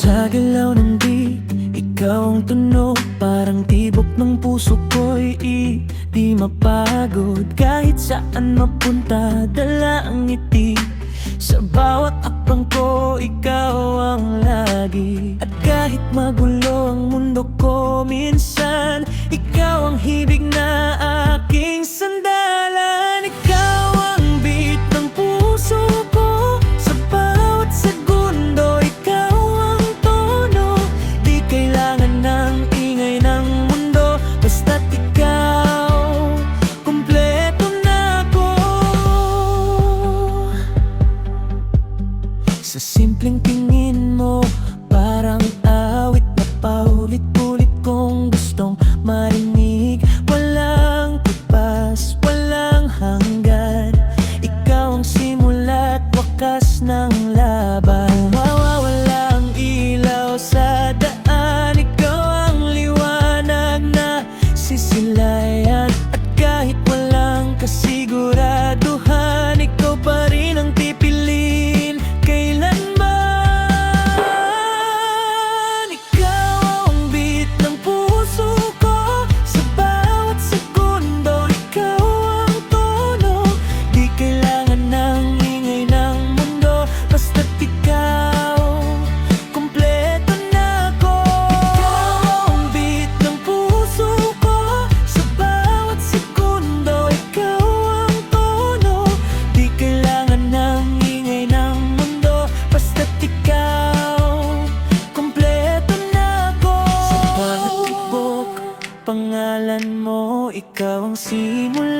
Sa galaw ng beat, ikaw ang tunog. Parang tibok ng puso ko'y di mapagod. Kahit saan mapunta, dala ang ngiti. Sa bawat akbang ko, ikaw ang lagi. At kahit magulo ang mundo ko minsan, ikaw ang hibig na aking sandalan. Ikaw ang beat ng puso ko. Sa bawat segundo, ikaw ang tono. Di kailangan ng ingay ng mundo, basta't ikaw, kumpleto na ako. Sa simpleng tingin mo, parang awit na paulit-ulit kong gustong marinig. Walang tupas, walang hanggan. Ikaw ang simula't wakas ng laban. Mawawala ang ilaw sa daan. Ikaw ang liwanag na sisilayan. At kahit walang kasiguraduhan, ikaw pa rin ang pipiliin kailanman. Ikaw ang beat ng puso ko. Sa bawat segundo, ikaw ang tono. Di kailangan ng ingay ng mundo, basta't ikaw, kumpleto na ako. Ikaw ang beat ng puso ko. Sa bawat segundo, ikaw ang tono. Di kailangan ng ingay ng mundo, basta't ikaw, kumpleto na ako. Sa bawat tibok, pangalan mo, ikaw ang simula.